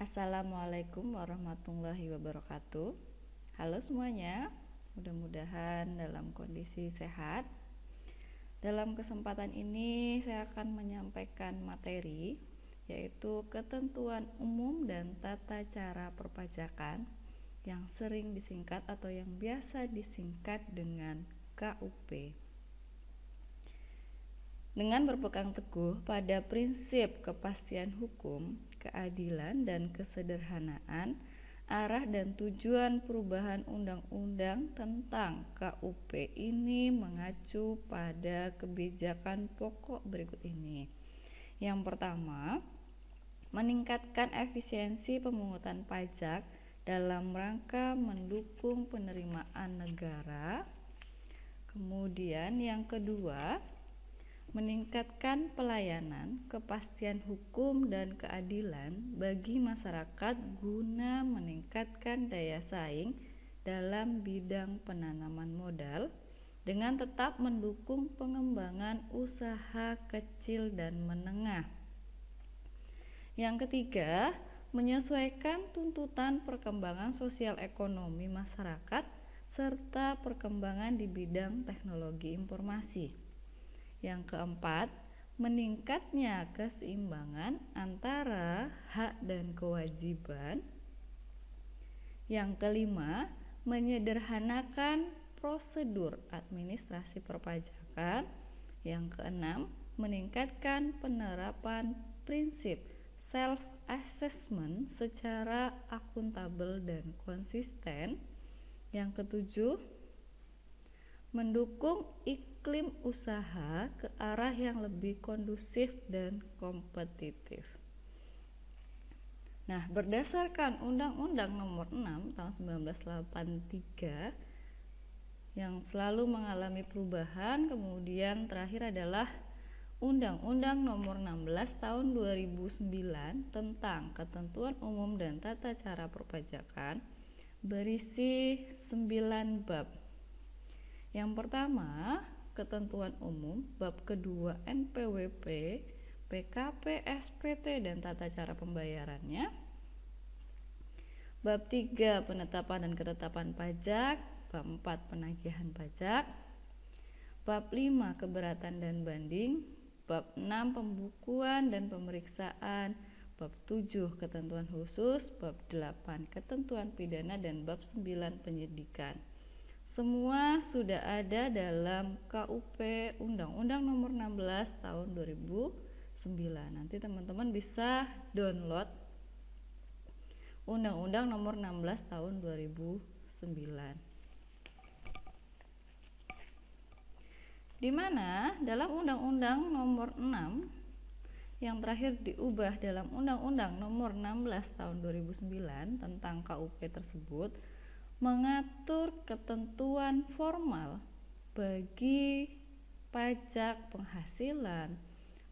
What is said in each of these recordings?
Assalamualaikum warahmatullahi wabarakatuh. Halo semuanya, mudah-mudahan dalam kondisi sehat. Dalam kesempatan ini saya akan menyampaikan materi yaitu ketentuan umum dan tata cara perpajakan yang sering disingkat atau yang biasa disingkat dengan KUP. Dengan berpegang teguh pada prinsip kepastian hukum, keadilan, dan kesederhanaan, arah dan tujuan perubahan undang-undang tentang KUP ini mengacu pada kebijakan pokok berikut ini. Yang pertama, meningkatkan efisiensi pemungutan pajak dalam rangka mendukung penerimaan negara. Kemudian yang kedua, meningkatkan pelayanan, kepastian hukum, dan keadilan bagi masyarakat guna meningkatkan daya saing dalam bidang penanaman modal dengan tetap mendukung pengembangan usaha kecil dan menengah. Yang ketiga, menyesuaikan tuntutan perkembangan sosial ekonomi masyarakat serta perkembangan di bidang teknologi informasi. Yang keempat, meningkatnya keseimbangan antara hak dan kewajiban. Yang kelima, menyederhanakan prosedur administrasi perpajakan. Yang keenam, meningkatkan penerapan prinsip self-assessment secara akuntabel dan konsisten. Yang ketujuh, mendukung iklim usaha ke arah yang lebih kondusif dan kompetitif. Nah, berdasarkan Undang-Undang Nomor 6 Tahun 1983 yang selalu mengalami perubahan, kemudian terakhir adalah Undang-Undang Nomor 16 Tahun 2009 tentang Ketentuan Umum dan Tata Cara Perpajakan berisi 9 bab. Yang pertama, ketentuan umum, bab kedua NPWP, PKP, SPT, dan tata cara pembayarannya. Bab 3, penetapan dan ketetapan pajak. Bab 4, penagihan pajak. Bab 5, keberatan dan banding. Bab 6, pembukuan dan pemeriksaan. Bab 7, ketentuan khusus. Bab 8, ketentuan pidana, dan bab 9, penyidikan. Semua sudah ada dalam KUP Undang-Undang Nomor 16 Tahun 2009. Nanti teman-teman bisa download Undang-Undang Nomor 16 Tahun 2009. Di mana dalam Undang-Undang Nomor 6 yang terakhir diubah dalam Undang-Undang Nomor 16 Tahun 2009 tentang KUP tersebut mengatur ketentuan formal bagi pajak penghasilan,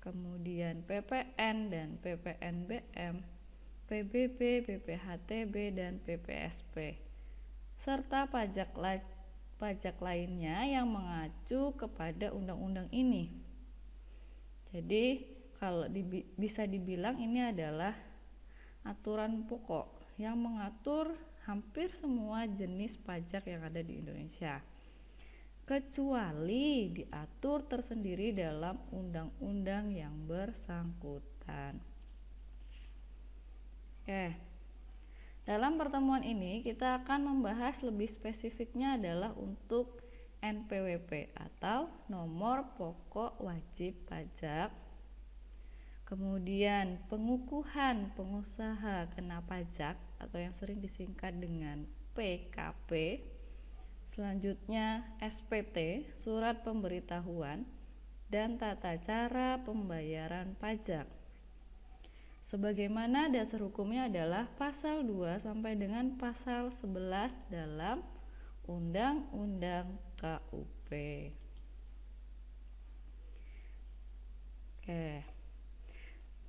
kemudian PPN dan PPNBM, PBB, BPHTB, dan PPSP, serta pajak lainnya yang mengacu kepada undang-undang ini. Jadi, kalau bisa dibilang ini adalah aturan pokok yang mengatur hampir semua jenis pajak yang ada di Indonesia, kecuali diatur tersendiri dalam undang-undang yang bersangkutan. Dalam pertemuan ini kita akan membahas lebih spesifiknya adalah untuk NPWP atau Nomor Pokok Wajib Pajak. Kemudian pengukuhan pengusaha kena pajak atau yang sering disingkat dengan PKP. Selanjutnya SPT, surat pemberitahuan dan tata cara pembayaran pajak. Sebagaimana dasar hukumnya adalah pasal 2 sampai dengan pasal 11 dalam Undang-Undang KUP.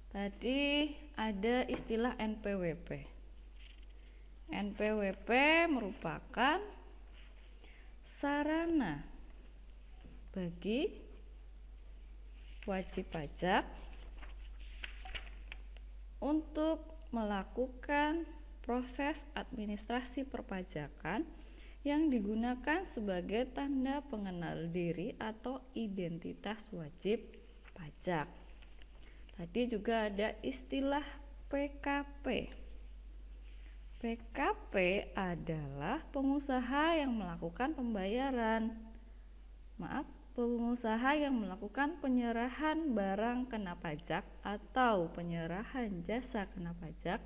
Tadi ada istilah NPWP. NPWP merupakan sarana bagi wajib pajak untuk melakukan proses administrasi perpajakan yang digunakan sebagai tanda pengenal diri atau identitas wajib pajak. Tadi juga ada istilah PKP. PKP adalah pengusaha yang melakukan pengusaha yang melakukan penyerahan barang kena pajak atau penyerahan jasa kena pajak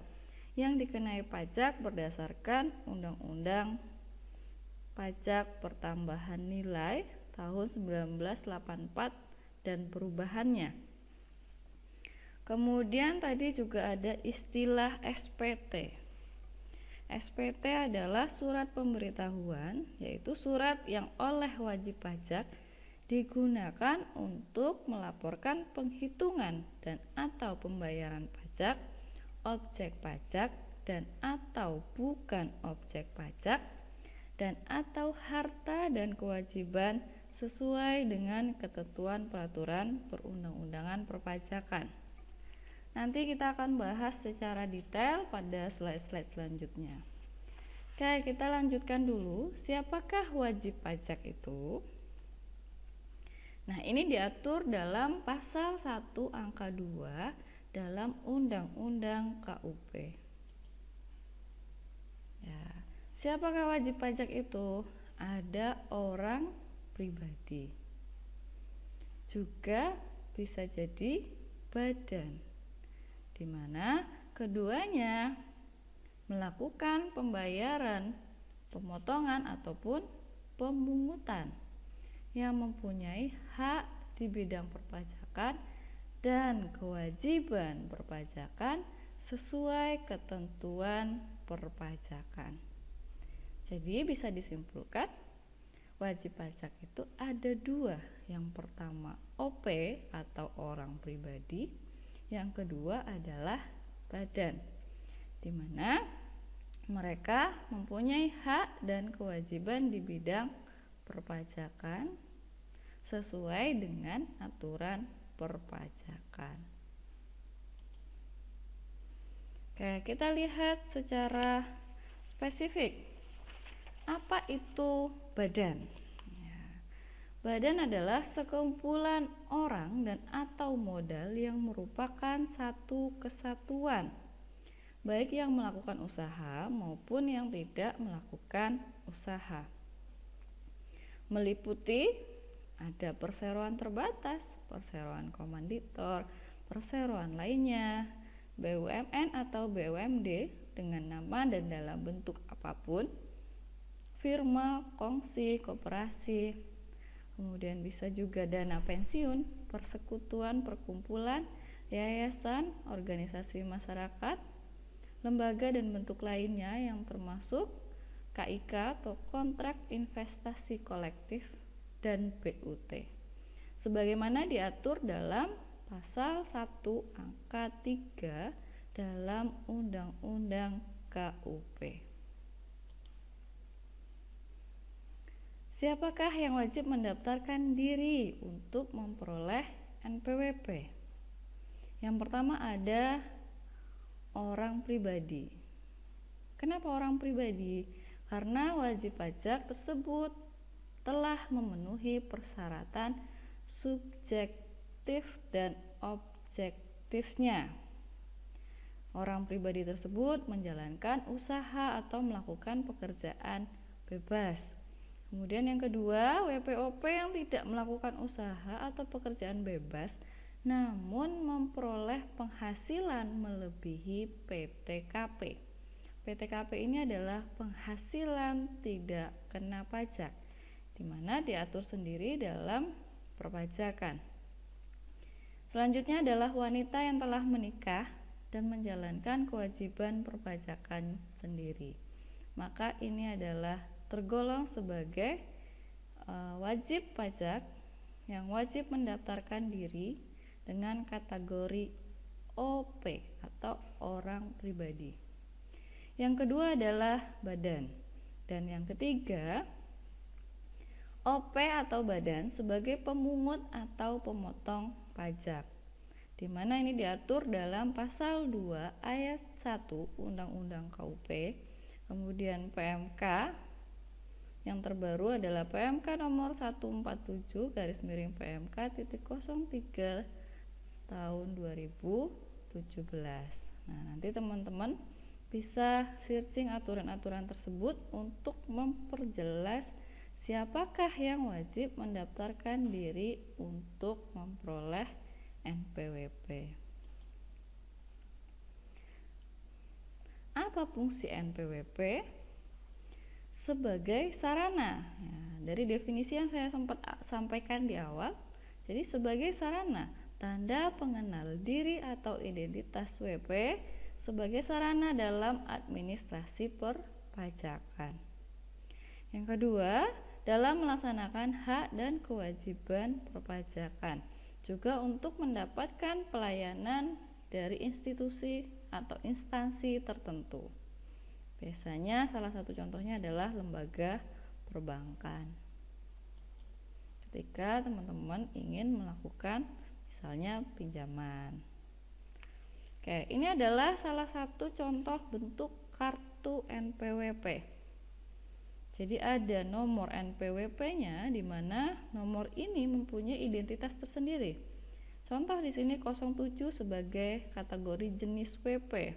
yang dikenai pajak berdasarkan Undang-Undang Pajak Pertambahan Nilai tahun 1984 dan perubahannya. Kemudian tadi juga ada istilah SPT. SPT adalah surat pemberitahuan, yaitu surat yang oleh wajib pajak digunakan untuk melaporkan penghitungan dan atau pembayaran pajak, objek pajak dan atau bukan objek pajak, dan atau harta dan kewajiban sesuai dengan ketentuan peraturan perundang-undangan perpajakan. Nanti kita akan bahas secara detail pada slide-slide selanjutnya. Oke, kita lanjutkan dulu. Siapakah wajib pajak itu? Nah, ini diatur dalam pasal 1 angka 2 dalam Undang-Undang KUP. Ya, siapakah wajib pajak itu? Ada orang pribadi. Juga bisa jadi badan, di mana keduanya melakukan pembayaran, pemotongan ataupun pemungutan yang mempunyai hak di bidang perpajakan dan kewajiban perpajakan sesuai ketentuan perpajakan. Jadi bisa disimpulkan wajib pajak itu ada dua. Yang pertama OP atau orang pribadi, yang kedua adalah badan, di mana mereka mempunyai hak dan kewajiban di bidang perpajakan sesuai dengan aturan perpajakan. Oke, kita lihat secara spesifik. Apa itu badan? Badan adalah sekumpulan orang dan atau modal yang merupakan satu kesatuan, baik yang melakukan usaha maupun yang tidak melakukan usaha. Meliputi ada perseroan terbatas, perseroan komanditor, perseroan lainnya, BUMN atau BUMD dengan nama dan dalam bentuk apapun, firma, kongsi, koperasi. Kemudian bisa juga dana pensiun, persekutuan, perkumpulan, yayasan, organisasi masyarakat, lembaga dan bentuk lainnya yang termasuk KIK atau kontrak investasi kolektif dan BUT. Sebagaimana diatur dalam pasal 1 angka 3 dalam Undang-Undang KUP. Siapakah yang wajib mendaftarkan diri untuk memperoleh NPWP? Yang pertama ada orang pribadi. Kenapa orang pribadi? Karena wajib pajak tersebut telah memenuhi persyaratan subjektif dan objektifnya. Orang pribadi tersebut menjalankan usaha atau melakukan pekerjaan bebas. Kemudian yang kedua, WPOP yang tidak melakukan usaha atau pekerjaan bebas namun memperoleh penghasilan melebihi PTKP. PTKP ini adalah penghasilan tidak kena pajak, di mana diatur sendiri dalam perpajakan. Selanjutnya adalah wanita yang telah menikah dan menjalankan kewajiban perpajakan sendiri. Maka ini adalah tergolong sebagai wajib pajak yang wajib mendaftarkan diri dengan kategori OP atau orang pribadi. Yang kedua adalah badan, dan yang ketiga OP atau badan sebagai pemungut atau pemotong pajak, di mana ini diatur dalam pasal 2 ayat 1 Undang-Undang KUP. Kemudian PMK yang terbaru adalah PMK nomor 147 PMK _03 tahun 2017. Nah, nanti teman-teman bisa searching aturan-aturan tersebut untuk memperjelas siapakah yang wajib mendaftarkan diri untuk memperoleh NPWP. Apa fungsi NPWP? Sebagai sarana, ya, dari definisi yang saya sempat sampaikan di awal, jadi sebagai sarana, tanda pengenal diri atau identitas WP sebagai sarana dalam administrasi perpajakan. Yang kedua, dalam melaksanakan hak dan kewajiban perpajakan, juga untuk mendapatkan pelayanan dari institusi atau instansi tertentu. Biasanya salah satu contohnya adalah lembaga perbankan. Ketika teman-teman ingin melakukan misalnya pinjaman. Oke, ini adalah salah satu contoh bentuk kartu NPWP. Jadi ada nomor NPWP-nya di mana nomor ini mempunyai identitas tersendiri. Contoh di sini 07 sebagai kategori jenis WP.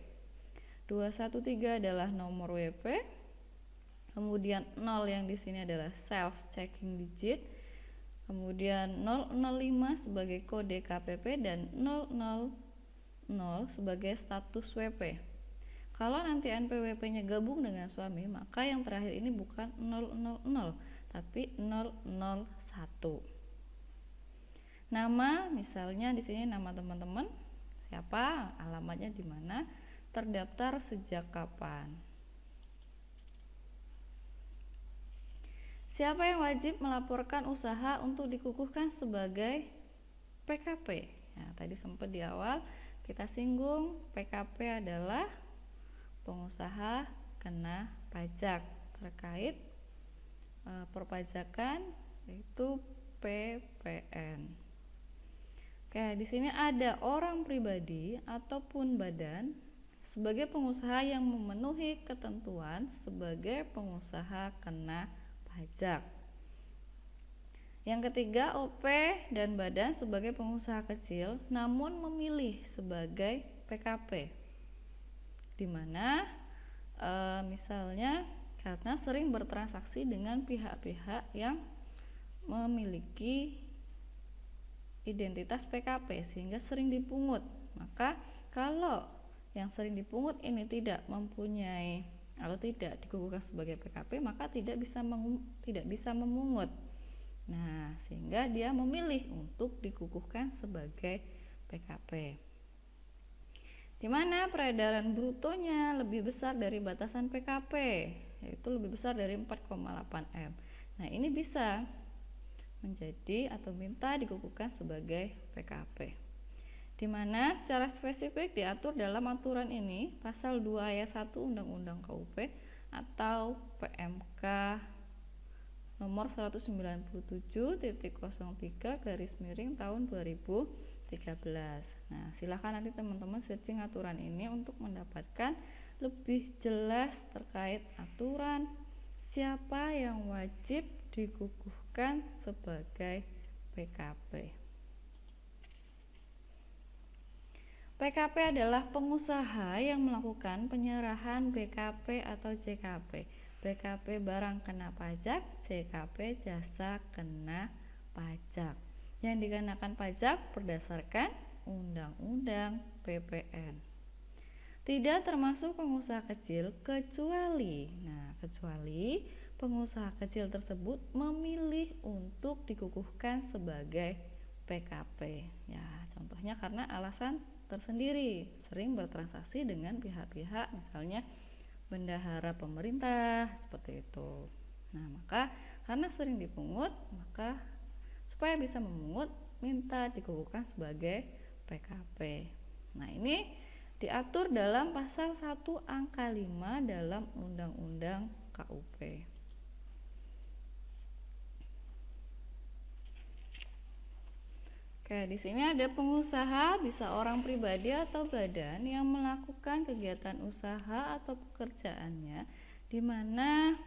213 adalah nomor WP. Kemudian 0 yang di sini adalah self checking digit. Kemudian 005 sebagai kode KPP dan 000 sebagai status WP. Kalau nanti NPWP-nya gabung dengan suami, maka yang terakhir ini bukan 000 tapi 001. Nama, misalnya di sini nama teman-teman siapa, alamatnya di mana, terdaftar sejak kapan. Siapa yang wajib melaporkan usaha untuk dikukuhkan sebagai PKP? Nah, tadi sempat di awal kita singgung, PKP adalah pengusaha kena pajak terkait perpajakan, yaitu PPN. Oke, di sini ada orang pribadi ataupun badan sebagai pengusaha yang memenuhi ketentuan sebagai pengusaha kena pajak. Yang ketiga, OP dan badan sebagai pengusaha kecil namun memilih sebagai PKP, di mana misalnya karena sering bertransaksi dengan pihak-pihak yang memiliki identitas PKP sehingga sering dipungut. Maka kalau yang sering dipungut ini tidak mempunyai atau tidak dikukuhkan sebagai PKP, maka tidak bisa memungut. Nah, sehingga dia memilih untuk dikukuhkan sebagai PKP. Di mana peredaran brutonya lebih besar dari batasan PKP, yaitu lebih besar dari 4,8 M. Nah, ini bisa menjadi atau minta dikukuhkan sebagai PKP. Di mana secara spesifik diatur dalam aturan ini pasal 2 ayat 1 Undang-Undang KUP atau PMK nomor 197.03 tahun 2013. Nah, silakan nanti teman-teman searching aturan ini untuk mendapatkan lebih jelas terkait aturan siapa yang wajib dikukuhkan sebagai PKP. PKP adalah pengusaha yang melakukan penyerahan BKP atau JKP. BKP barang kena pajak, JKP jasa kena pajak, yang dikenakan pajak berdasarkan Undang-Undang PPN. Tidak termasuk pengusaha kecil kecuali pengusaha kecil tersebut memilih untuk dikukuhkan sebagai PKP. Ya, contohnya karena alasan tersendiri, sering bertransaksi dengan pihak-pihak misalnya bendahara pemerintah seperti itu. Nah, maka karena sering dipungut, maka supaya bisa memungut minta dikukuhkan sebagai PKP. Nah, ini diatur dalam pasal 1 angka 5 dalam Undang-Undang KUP. Oke, di sini ada pengusaha, bisa orang pribadi atau badan yang melakukan kegiatan usaha atau pekerjaannya di mana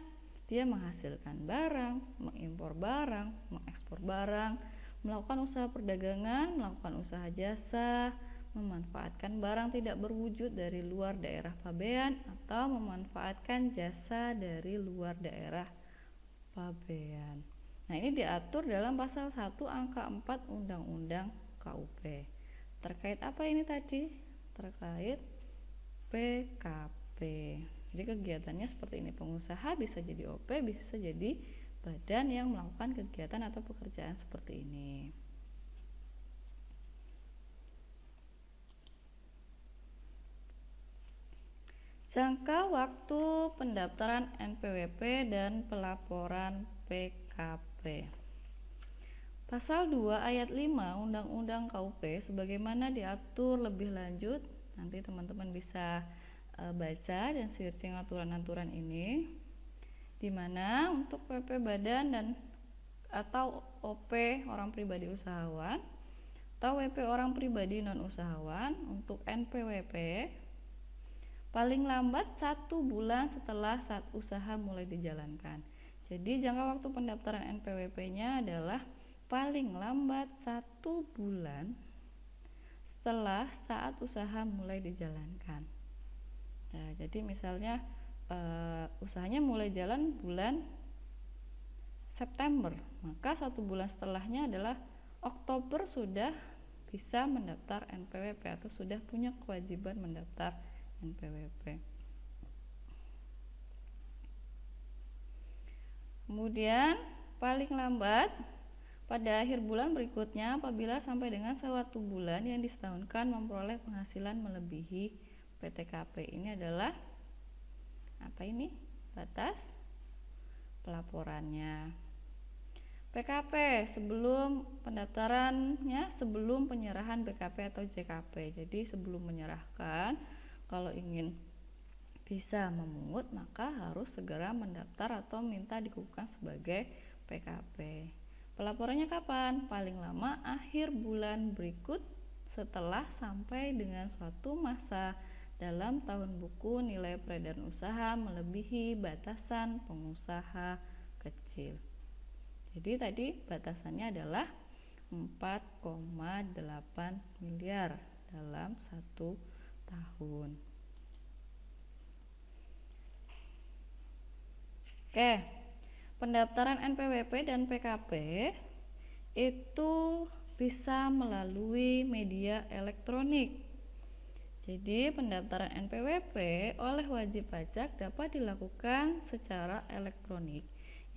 dia menghasilkan barang, mengimpor barang, mengekspor barang, melakukan usaha perdagangan, melakukan usaha jasa, memanfaatkan barang tidak berwujud dari luar daerah pabean atau memanfaatkan jasa dari luar daerah pabean. Nah, ini diatur dalam pasal 1 angka 4 Undang-Undang KUP. Terkait apa ini tadi? Terkait PKP. Jadi kegiatannya seperti ini, pengusaha bisa jadi OP, bisa jadi badan yang melakukan kegiatan atau pekerjaan seperti ini. Jangka waktu pendaftaran NPWP dan pelaporan PKP. Pasal 2 ayat 5 Undang-Undang KUP sebagaimana diatur lebih lanjut, nanti teman-teman bisa baca dan searching aturan-aturan ini, di mana untuk PP badan dan atau OP orang pribadi usahawan atau WP orang pribadi non usahawan untuk NPWP paling lambat 1 bulan setelah saat usaha mulai dijalankan. Jadi jangka waktu pendaftaran NPWP-nya adalah paling lambat 1 bulan setelah saat usaha mulai dijalankan. Nah, jadi misalnya usahanya mulai jalan bulan September, maka 1 bulan setelahnya adalah Oktober sudah bisa mendaftar NPWP atau sudah punya kewajiban mendaftar NPWP. Kemudian paling lambat pada akhir bulan berikutnya apabila sampai dengan 1 bulan yang disetahunkan memperoleh penghasilan melebihi PTKP. Ini adalah apa ini? Batas pelaporannya. PKP sebelum pendaftarannya, sebelum penyerahan BKP atau JKP. Jadi sebelum menyerahkan, kalau ingin bisa memungut maka harus segera mendaftar atau minta dikukuhkan sebagai PKP. Pelaporannya kapan? Paling lama akhir bulan berikut setelah sampai dengan suatu masa dalam tahun buku nilai peredaran usaha melebihi batasan pengusaha kecil. Jadi tadi batasannya adalah 4,8 miliar dalam 1 tahun. Oke, pendaftaran NPWP dan PKP itu bisa melalui media elektronik. Jadi pendaftaran NPWP oleh wajib pajak dapat dilakukan secara elektronik,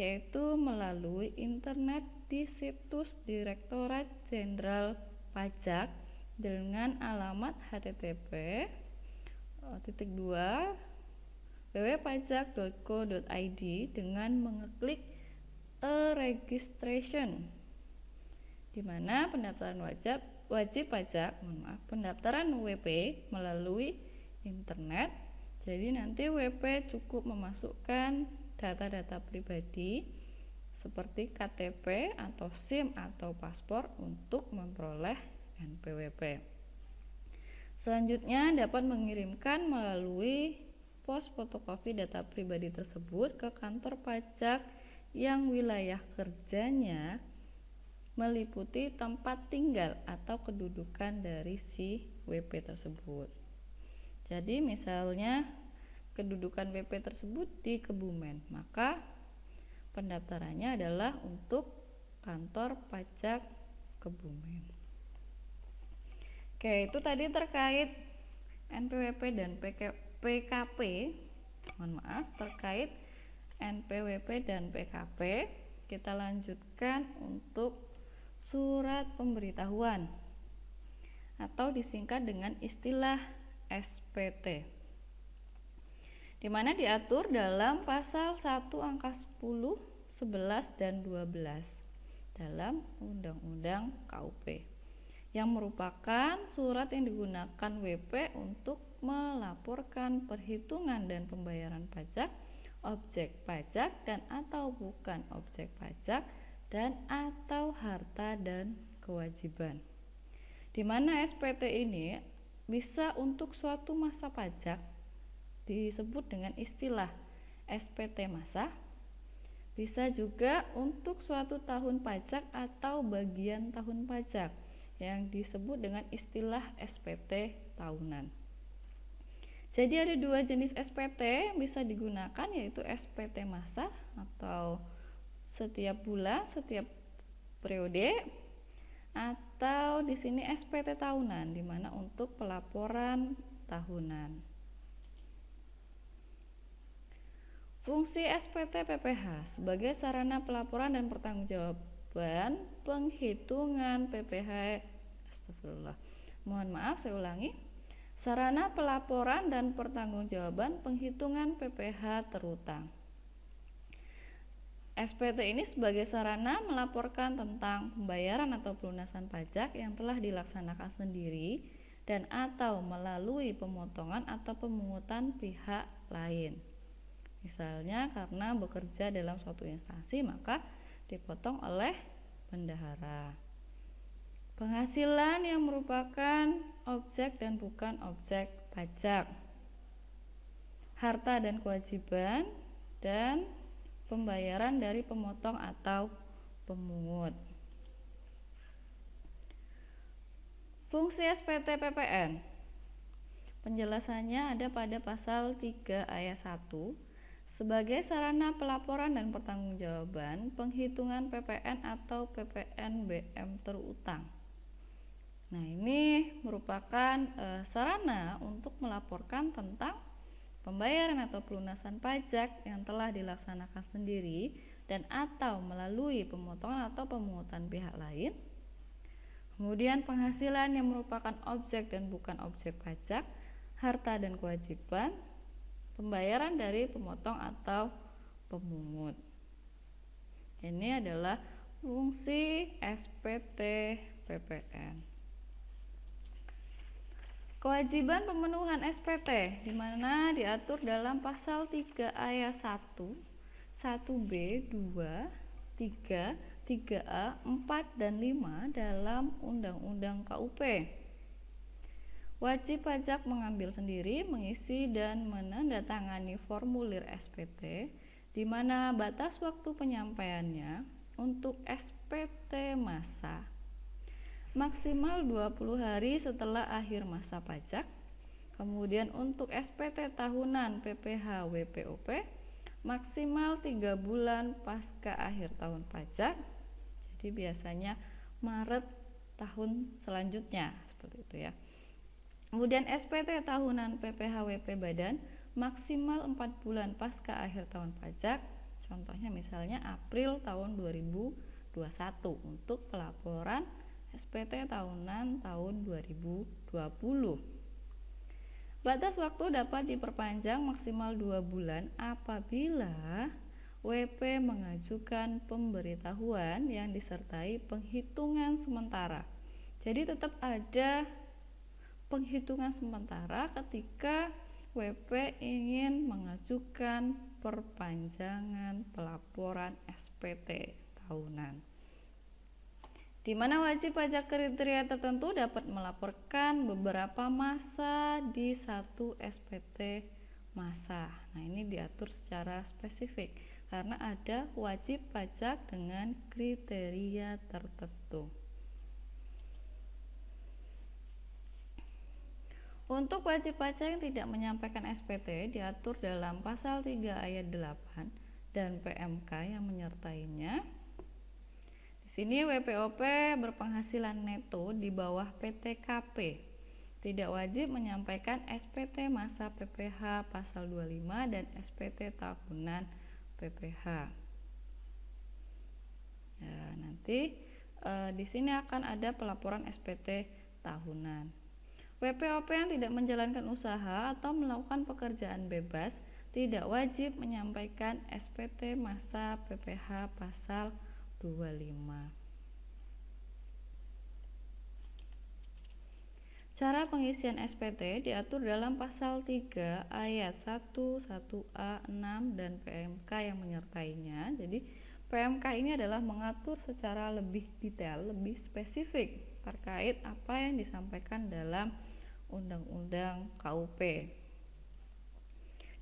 yaitu melalui internet di situs Direktorat Jenderal Pajak dengan alamat http://www.pajak.go.id dengan mengeklik e-registration, di mana pendaftaran wajib pajak, pendaftaran WP melalui internet. Jadi nanti WP cukup memasukkan data-data pribadi seperti KTP atau SIM atau paspor untuk memperoleh NPWP. Selanjutnya dapat mengirimkan melalui pos fotokopi data pribadi tersebut ke kantor pajak yang wilayah kerjanya meliputi tempat tinggal atau kedudukan dari si WP tersebut. Jadi misalnya kedudukan WP tersebut di Kebumen, maka pendaftarannya adalah untuk kantor pajak Kebumen. Oke, itu tadi terkait NPWP dan PKP. Mohon maaf, terkait NPWP dan PKP. Kita lanjutkan untuk surat pemberitahuan atau disingkat dengan istilah SPT, di mana diatur dalam pasal 1 angka 10, 11 dan 12 dalam Undang-Undang KUP, yang merupakan surat yang digunakan WP untuk melaporkan perhitungan dan pembayaran pajak, objek pajak dan atau bukan objek pajak, dan atau harta dan kewajiban. di mana SPT ini bisa untuk suatu masa pajak disebut dengan istilah SPT masa, bisa juga untuk suatu tahun pajak atau bagian tahun pajak yang disebut dengan istilah SPT tahunan. Jadi ada dua jenis SPT yang bisa digunakan, yaitu SPT masa atau setiap bulan, setiap periode, atau di sini SPT tahunan, di mana untuk pelaporan tahunan. Fungsi SPT PPH sebagai sarana pelaporan dan pertanggungjawaban penghitungan PPH. Astagfirullah. Mohon maaf, saya ulangi. Sarana pelaporan dan pertanggungjawaban penghitungan PPH terutang. SPT ini sebagai sarana melaporkan tentang pembayaran atau pelunasan pajak yang telah dilaksanakan sendiri dan atau melalui pemotongan atau pemungutan pihak lain. Misalnya karena bekerja dalam suatu instansi maka dipotong oleh bendahara. Penghasilan yang merupakan objek dan bukan objek pajak. Harta dan kewajiban dan pembayaran dari pemotong atau pemungut. Fungsi SPT PPN. Penjelasannya ada pada pasal 3 ayat 1. Sebagai sarana pelaporan dan pertanggungjawaban penghitungan PPN atau PPNBM terutang. Nah, ini merupakan sarana untuk melaporkan tentang pembayaran atau pelunasan pajak yang telah dilaksanakan sendiri dan atau melalui pemotongan atau pemungutan pihak lain. Kemudian penghasilan yang merupakan objek dan bukan objek pajak, harta dan kewajiban, pembayaran dari pemotong atau pemungut. Ini adalah fungsi SPT PPN. Kewajiban pemenuhan SPT di mana diatur dalam pasal 3 ayat 1, 1B, 2, 3, 3A, 4 dan 5 dalam Undang-Undang KUP. Wajib pajak mengambil sendiri, mengisi dan menandatangani formulir SPT di mana batas waktu penyampaiannya untuk SPT masa maksimal 20 hari setelah akhir masa pajak. Kemudian untuk SPT tahunan PPH WPOP maksimal 3 bulan pasca akhir tahun pajak. Jadi biasanya Maret tahun selanjutnya, seperti itu ya. Kemudian SPT tahunan PPH WP Badan maksimal 4 bulan pasca akhir tahun pajak. Contohnya misalnya April tahun 2021 untuk pelaporan SPT tahunan tahun 2020. Batas waktu dapat diperpanjang maksimal 2 bulan apabila WP mengajukan pemberitahuan yang disertai penghitungan sementara. Jadi tetap ada penghitungan sementara ketika WP ingin mengajukan perpanjangan pelaporan SPT tahunan, di mana wajib pajak kriteria tertentu dapat melaporkan beberapa masa di satu SPT masa. Nah, ini diatur secara spesifik karena ada wajib pajak dengan kriteria tertentu. Untuk wajib pajak yang tidak menyampaikan SPT diatur dalam pasal 3 ayat 8 dan PMK yang menyertainya. Di sini WPOP berpenghasilan neto di bawah PTKP tidak wajib menyampaikan SPT masa PPH pasal 25 dan SPT tahunan PPH. Ya, nanti di sini akan ada pelaporan SPT tahunan. WPOP yang tidak menjalankan usaha atau melakukan pekerjaan bebas tidak wajib menyampaikan SPT masa PPH pasal 25. Cara pengisian SPT diatur dalam pasal 3 ayat 1, 1A, 6 dan PMK yang menyertainya. Jadi PMK ini adalah mengatur secara lebih detail, lebih spesifik terkait apa yang disampaikan dalam Undang-Undang KUP.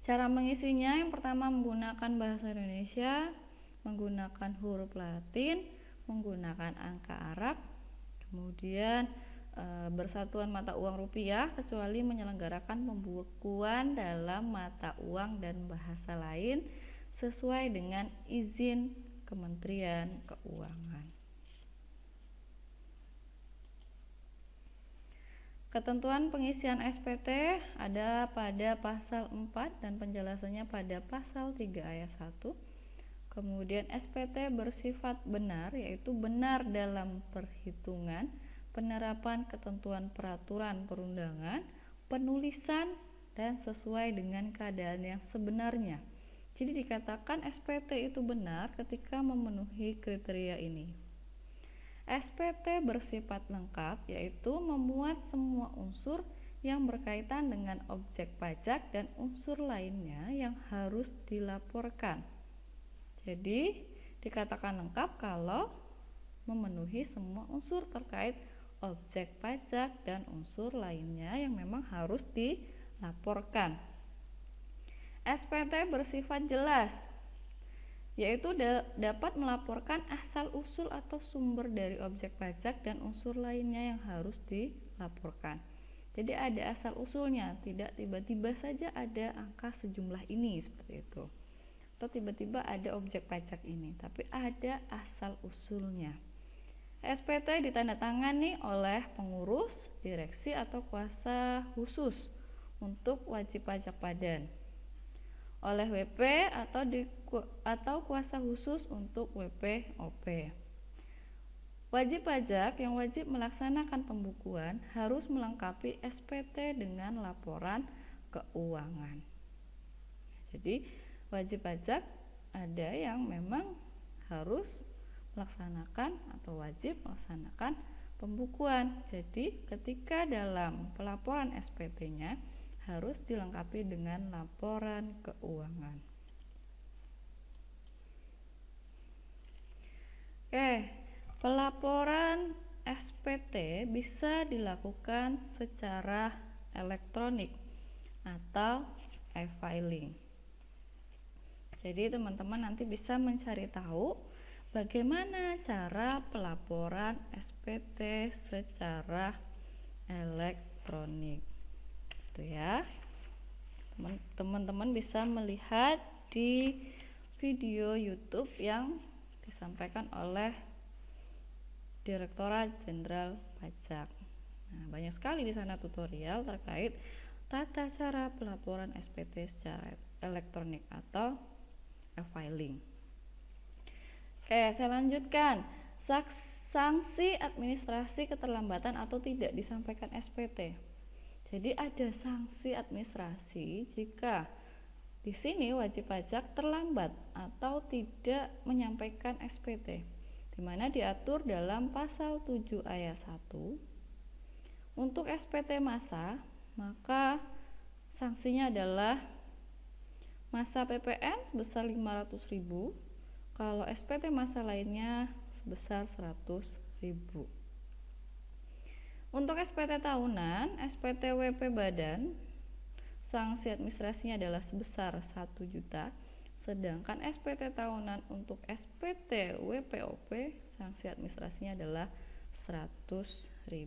Cara mengisinya yang pertama menggunakan bahasa Indonesia, menggunakan huruf Latin, menggunakan angka Arab, kemudian bersatuan mata uang rupiah kecuali menyelenggarakan pembukuan dalam mata uang dan bahasa lain sesuai dengan izin Kementerian Keuangan. Ketentuan pengisian SPT ada pada pasal 4 dan penjelasannya pada pasal 3 ayat 1. Kemudian SPT bersifat benar, yaitu benar dalam perhitungan, penerapan ketentuan peraturan perundangan, penulisan, dan sesuai dengan keadaan yang sebenarnya. Jadi dikatakan SPT itu benar ketika memenuhi kriteria ini. SPT bersifat lengkap, yaitu memuat semua unsur yang berkaitan dengan objek pajak dan unsur lainnya yang harus dilaporkan. Jadi dikatakan lengkap kalau memenuhi semua unsur terkait objek pajak dan unsur lainnya yang memang harus dilaporkan. SPT bersifat jelas, yaitu dapat melaporkan asal-usul atau sumber dari objek pajak dan unsur lainnya yang harus dilaporkan. Jadi ada asal-usulnya, tidak tiba-tiba saja ada angka sejumlah ini seperti itu. Atau tiba-tiba ada objek pajak ini, tapi ada asal-usulnya. SPT ditandatangani oleh pengurus, direksi atau kuasa khusus untuk wajib pajak badan, oleh WP atau kuasa khusus untuk WPOP. Wajib pajak yang wajib melaksanakan pembukuan harus melengkapi SPT dengan laporan keuangan. Jadi wajib pajak ada yang memang harus melaksanakan atau wajib melaksanakan pembukuan. Jadi ketika dalam pelaporan SPT-nya harus dilengkapi dengan laporan keuangan. Pelaporan SPT bisa dilakukan secara elektronik atau e-filing. Jadi teman-teman nanti bisa mencari tahu bagaimana cara pelaporan SPT secara elektronik. Itu ya. Teman-teman bisa melihat di video YouTube yang disampaikan oleh Direktorat Jenderal Pajak. Nah, banyak sekali di sana tutorial terkait tata cara pelaporan SPT secara elektronik atau e-filing. Saya lanjutkan. Sanksi administrasi keterlambatan atau tidak disampaikan SPT. Jadi ada sanksi administrasi jika di sini wajib pajak terlambat atau tidak menyampaikan SPT, di mana diatur dalam pasal 7 ayat 1. Untuk SPT masa, maka sanksinya adalah masa PPN sebesar 500.000, kalau SPT masa lainnya sebesar 100.000. Untuk SPT tahunan, SPT WP badan, sanksi administrasinya adalah sebesar 1 juta, sedangkan SPT tahunan untuk SPT WPOP, sanksi administrasinya adalah 100.000.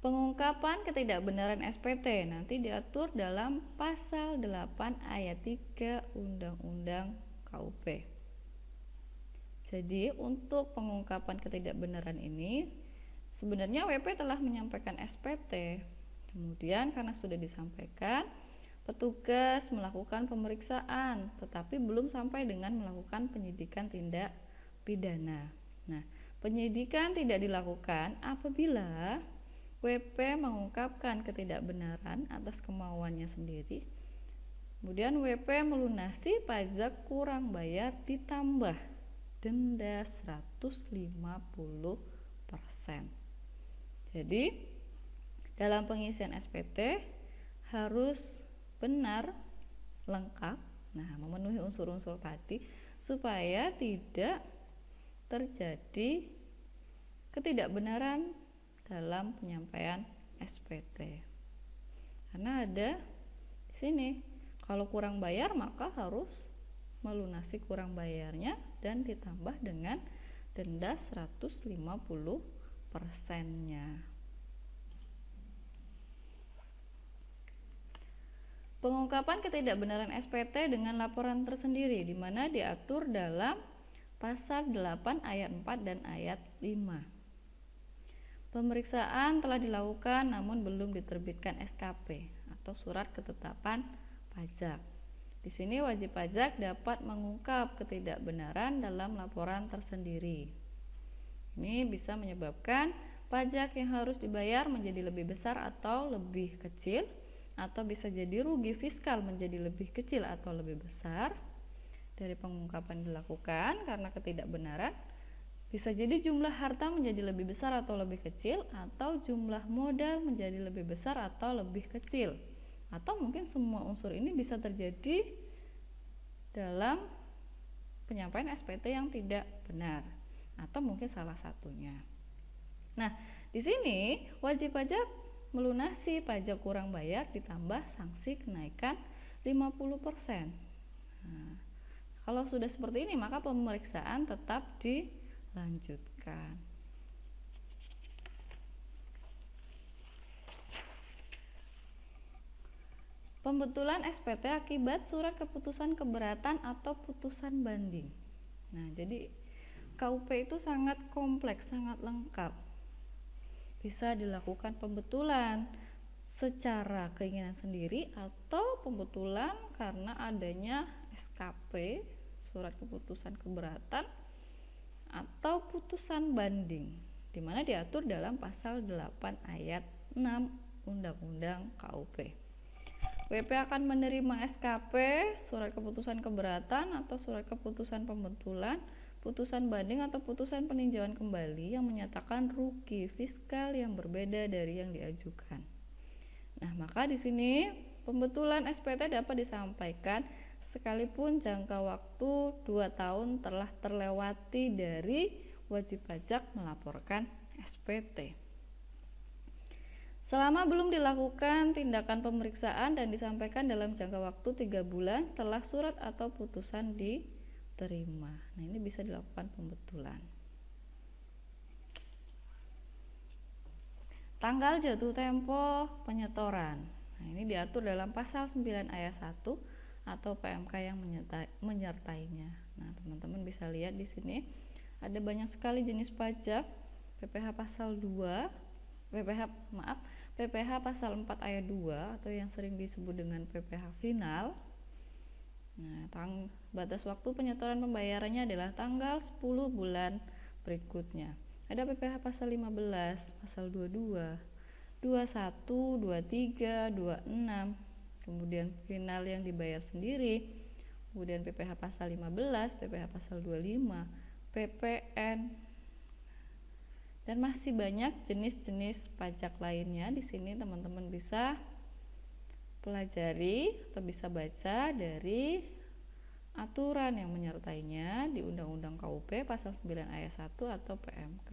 Pengungkapan ketidakbenaran SPT nanti diatur dalam pasal 8 ayat 3 Undang-Undang KUP. Jadi untuk pengungkapan ketidakbenaran ini sebenarnya WP telah menyampaikan SPT. Kemudian karena sudah disampaikan, petugas melakukan pemeriksaan tetapi belum sampai dengan melakukan penyidikan tindak pidana. Nah, penyidikan tidak dilakukan apabila WP mengungkapkan ketidakbenaran atas kemauannya sendiri. Kemudian WP melunasi pajak kurang bayar ditambah denda 150%. Jadi dalam pengisian SPT harus benar, lengkap, memenuhi unsur-unsur tadi supaya tidak terjadi ketidakbenaran dalam penyampaian SPT. Karena ada di sini, kalau kurang bayar maka harus melunasi kurang bayarnya dan ditambah dengan denda 150%-nya. Pengungkapan ketidakbenaran SPT dengan laporan tersendiri, di mana diatur dalam pasal 8 ayat 4 dan ayat 5. Pemeriksaan telah dilakukan namun belum diterbitkan SKP atau surat ketetapan pajak. Di sini wajib pajak dapat mengungkap ketidakbenaran dalam laporan tersendiri. Ini bisa menyebabkan pajak yang harus dibayar menjadi lebih besar atau lebih kecil, atau bisa jadi rugi fiskal menjadi lebih kecil atau lebih besar dari pengungkapan dilakukan karena ketidakbenaran. Bisa jadi jumlah harta menjadi lebih besar atau lebih kecil, atau jumlah modal menjadi lebih besar atau lebih kecil, atau mungkin semua unsur ini bisa terjadi dalam penyampaian SPT yang tidak benar, atau mungkin salah satunya. Nah, di sini wajib pajak melunasi pajak kurang bayar ditambah sanksi kenaikan 50%. Nah, kalau sudah seperti ini maka pemeriksaan tetap dilanjutkan. Pembetulan SPT akibat surat keputusan keberatan atau putusan banding. Nah, jadi KUP itu sangat kompleks, sangat lengkap. Bisa dilakukan pembetulan secara keinginan sendiri atau pembetulan karena adanya SKP, surat keputusan keberatan, atau putusan banding, di mana diatur dalam pasal 8 ayat 6 Undang-Undang KUP. WP akan menerima SKP, surat keputusan keberatan atau surat keputusan pembetulan, putusan banding atau putusan peninjauan kembali yang menyatakan rugi fiskal yang berbeda dari yang diajukan. Nah, maka di sini pembetulan SPT dapat disampaikan sekalipun jangka waktu 2 tahun telah terlewati dari wajib pajak melaporkan SPT. Selama belum dilakukan tindakan pemeriksaan dan disampaikan dalam jangka waktu 3 bulan setelah surat atau putusan diterima. Nah, ini bisa dilakukan pembetulan. Tanggal jatuh tempo penyetoran. Nah, ini diatur dalam pasal 9 ayat 1 atau PMK yang menyertainya. Nah, teman-teman bisa lihat di sini ada banyak sekali jenis pajak. PPh pasal 2, PPh pasal 4 ayat 2 atau yang sering disebut dengan PPh final. Nah, batas waktu penyetoran pembayarannya adalah tanggal 10 bulan berikutnya. Ada PPh pasal 15, pasal 22, 21, 23, 26, kemudian final yang dibayar sendiri, kemudian PPh pasal 15, PPh pasal 25, PPN, dan masih banyak jenis-jenis pajak lainnya. Di sini teman-teman bisa pelajari atau bisa baca dari aturan yang menyertainya di Undang-Undang KUP pasal 9 ayat 1 atau PMK.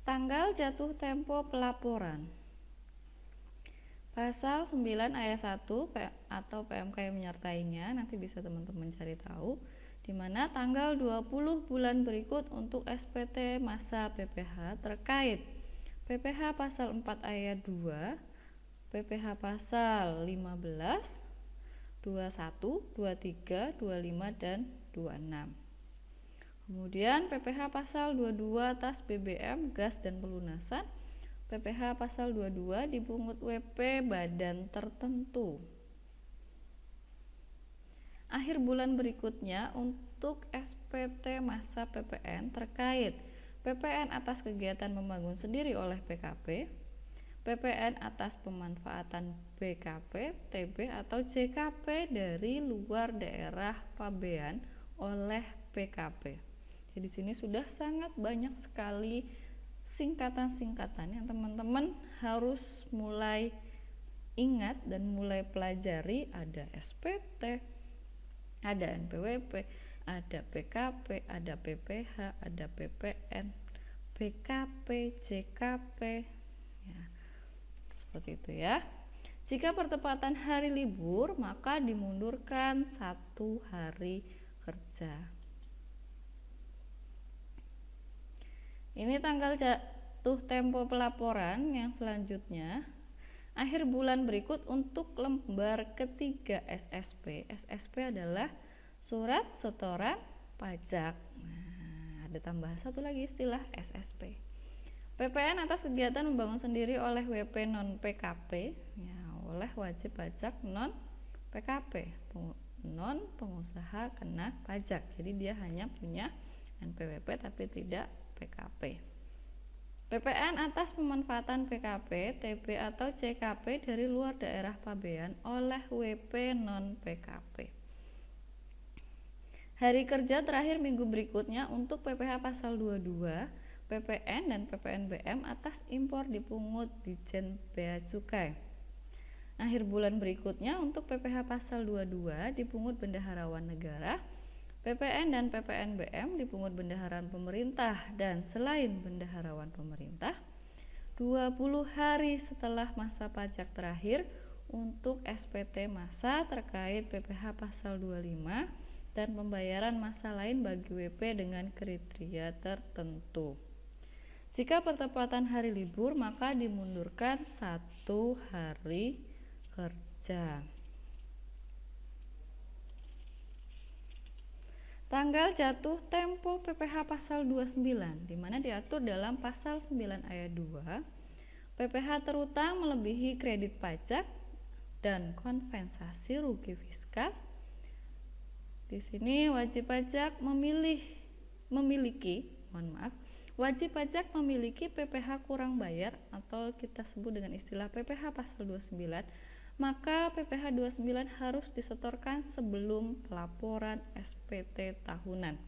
Tanggal jatuh tempo pelaporan. Pasal 9 ayat 1 atau PMK yang menyertainya, nanti bisa teman-teman cari tahu, di mana tanggal 20 bulan berikut untuk SPT masa PPh terkait PPh pasal 4 ayat 2, PPh pasal 15, 21, 23, 25, dan 26. Kemudian PPh pasal 22 atas BBM, gas, dan pelunasan. PPh pasal 22 dipungut WP badan tertentu. Akhir bulan berikutnya untuk SPT masa PPN terkait PPN atas kegiatan membangun sendiri oleh PKP, PPN atas pemanfaatan BKP, TB atau JKP dari luar daerah pabean oleh PKP. Jadi di sini sudah sangat banyak sekali singkatan-singkatan yang teman-teman harus mulai ingat dan mulai pelajari. Ada SPT, Ada NPWP, ada PKP, ada PPH, ada PPN, BKP, JKP, ya, seperti itu ya. Jika pertepatan hari libur, maka dimundurkan 1 hari kerja. Ini tanggal jatuh tempo pelaporan yang selanjutnya. Akhir bulan berikut untuk lembar ketiga SSP. SSP adalah surat setoran pajak. Nah, ada tambahan satu lagi istilah SSP. PPN atas kegiatan membangun sendiri oleh WP non PKP, ya, oleh wajib pajak non PKP, non pengusaha kena pajak. Jadi dia hanya punya NPWP tapi tidak PKP. PPN atas pemanfaatan PKP, TB atau CKP dari luar daerah pabean oleh WP non PKP. Hari kerja terakhir minggu berikutnya untuk PPh pasal 22, PPN dan PPNBM atas impor dipungut Ditjen Bea Cukai. Akhir bulan berikutnya untuk PPh pasal 22 dipungut bendaharawan negara, PPN dan PPNBM dipungut bendaharaan pemerintah, dan selain bendaharawan pemerintah, 20 hari setelah masa pajak terakhir untuk SPT masa terkait PPh pasal 25 dan pembayaran masa lain bagi WP dengan kriteria tertentu. Jika pertepatan hari libur, maka dimundurkan 1 hari kerja. Tanggal jatuh tempo PPh pasal 29, di mana diatur dalam pasal 9 ayat 2, PPh terutang melebihi kredit pajak dan kompensasi rugi fiskal. Di sini wajib pajak wajib pajak memiliki PPh kurang bayar atau kita sebut dengan istilah PPh pasal 29. Maka PPh 29 harus disetorkan sebelum pelaporan SPT tahunan.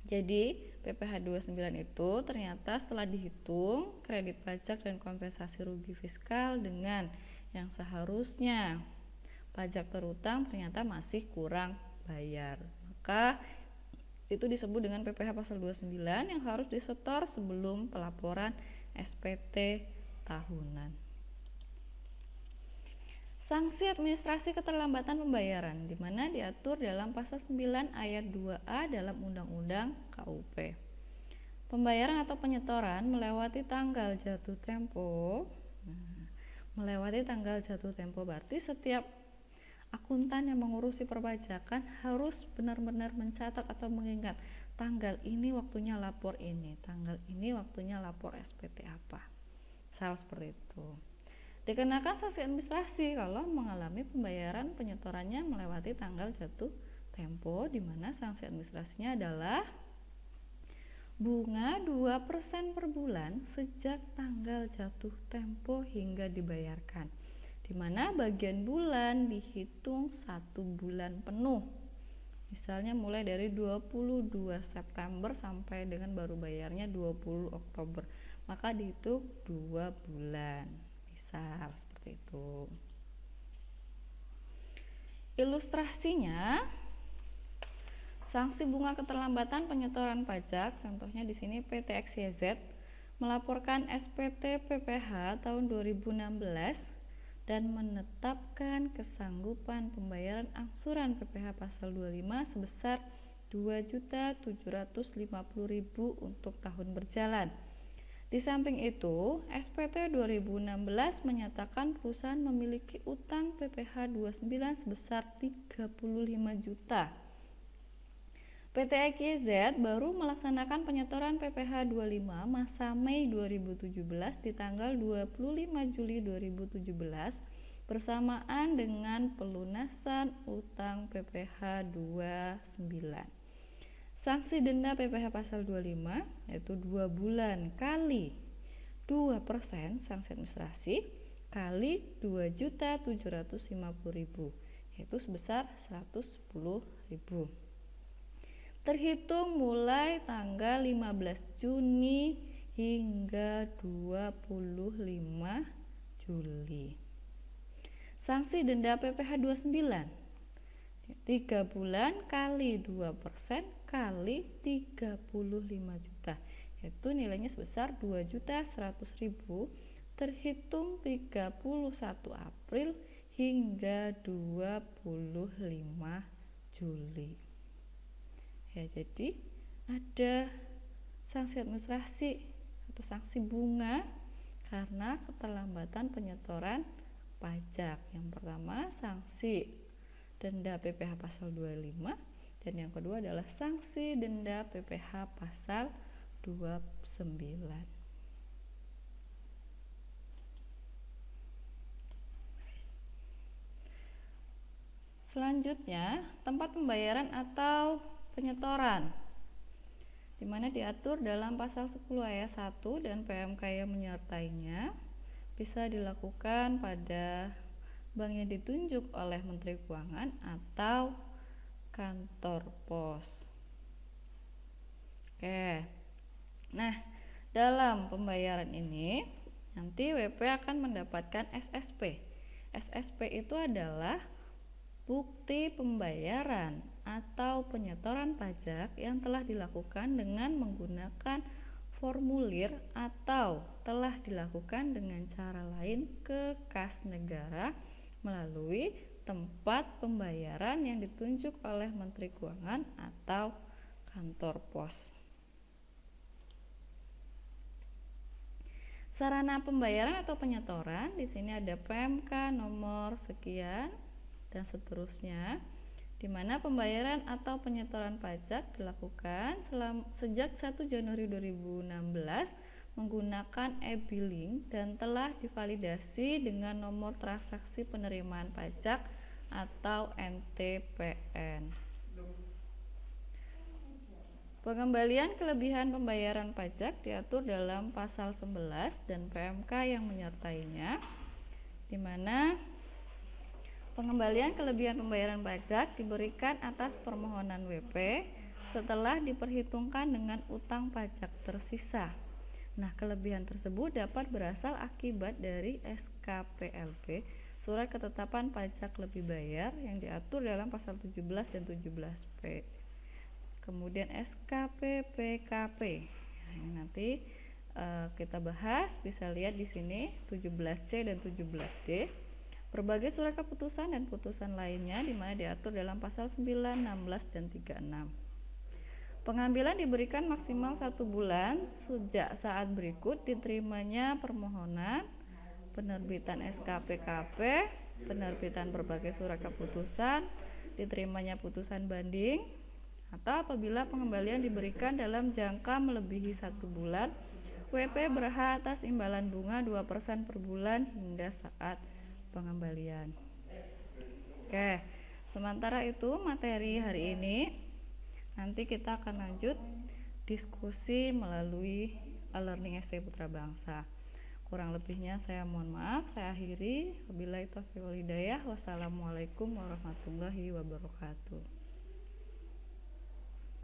Jadi PPh 29 itu ternyata setelah dihitung kredit pajak dan kompensasi rugi fiskal dengan yang seharusnya pajak terutang ternyata masih kurang bayar. Maka itu disebut dengan PPh pasal 29 yang harus disetor sebelum pelaporan SPT tahunan. Sanksi administrasi keterlambatan pembayaran, di mana diatur dalam pasal 9 ayat 2A dalam Undang-Undang KUP. Pembayaran atau penyetoran melewati tanggal jatuh tempo. Melewati tanggal jatuh tempo berarti setiap akuntan yang mengurusi perpajakan harus benar-benar mencatat atau mengingat tanggal ini waktunya lapor ini, tanggal ini waktunya lapor SPT apa. Misal seperti itu. Dikenakan sanksi administrasi kalau mengalami pembayaran penyetorannya melewati tanggal jatuh tempo, di mana sanksi administrasinya adalah bunga 2% per bulan sejak tanggal jatuh tempo hingga dibayarkan, di mana bagian bulan dihitung 1 bulan penuh. Misalnya mulai dari 22 September sampai dengan baru bayarnya 20 Oktober, maka dihitung 2 bulan. Seperti itu. Ilustrasinya, sanksi bunga keterlambatan penyetoran pajak, contohnya di sini PT XYZ melaporkan SPT PPh tahun 2016 dan menetapkan kesanggupan pembayaran angsuran PPh pasal 25 sebesar 2.750.000 untuk tahun berjalan. Di samping itu, SPT 2016 menyatakan perusahaan memiliki utang PPh 29 sebesar 35 juta. PT XYZ baru melaksanakan penyetoran PPh 25 masa Mei 2017 di tanggal 25 Juli 2017 bersamaan dengan pelunasan utang PPh 29. Sanksi denda PPh pasal 25 yaitu 2 bulan kali 2% sanksi administrasi kali 2.750.000 yaitu sebesar 110.000. Terhitung mulai tanggal 15 Juni hingga 25 Juli. Sanksi denda PPh 29 3 bulan kali 2% kali 35 juta, yaitu nilainya sebesar 2.100.000 terhitung 31 April hingga 25 Juli. Ya, jadi ada sanksi administrasi atau sanksi bunga karena keterlambatan penyetoran pajak. Yang pertama sanksi denda PPh pasal 25 dan yang kedua adalah sanksi denda PPh pasal 29. Selanjutnya, tempat pembayaran atau penyetoran, di mana diatur dalam pasal 10 ayat 1 dan PMK yang menyertainya bisa dilakukan pada bank yang ditunjuk oleh Menteri Keuangan atau kantor pos. Oke. Nah, dalam pembayaran ini nanti WP akan mendapatkan SSP. SSP itu adalah bukti pembayaran atau penyetoran pajak yang telah dilakukan dengan menggunakan formulir atau telah dilakukan dengan cara lain ke kas negara melalui tempat pembayaran yang ditunjuk oleh Menteri Keuangan atau kantor pos. Sarana pembayaran atau penyetoran, di sini ada PMK nomor sekian dan seterusnya, di mana pembayaran atau penyetoran pajak dilakukan sejak 1 Januari 2016 menggunakan e-billing dan telah divalidasi dengan nomor transaksi penerimaan pajak atau NTPN. Pengembalian kelebihan pembayaran pajak diatur dalam pasal 11 dan PMK yang menyertainya, di mana pengembalian kelebihan pembayaran pajak diberikan atas permohonan WP setelah diperhitungkan dengan utang pajak tersisa. Nah, kelebihan tersebut dapat berasal akibat dari SKPLP, Surat Ketetapan Pajak Lebih Bayar, yang diatur dalam pasal 17 dan 17P. Kemudian SKPPKP. Nah, ini nanti kita bahas, bisa lihat di sini 17C dan 17D. Berbagai surat keputusan dan putusan lainnya di mana diatur dalam pasal 9, 16 dan 36. Pengambilan diberikan maksimal 1 bulan sejak saat berikut diterimanya permohonan, penerbitan SKPKP, penerbitan berbagai surat keputusan, diterimanya putusan banding, atau apabila pengembalian diberikan dalam jangka melebihi 1 bulan, WP berhak atas imbalan bunga 2% per bulan hingga saat pengembalian. Oke, sementara itu materi hari ini, nanti kita akan lanjut diskusi melalui e-learning ST Putra Bangsa. Kurang lebihnya saya mohon maaf, saya akhiri. Wabillahi taufiq wal hidayah. Wassalamualaikum warahmatullahi wabarakatuh.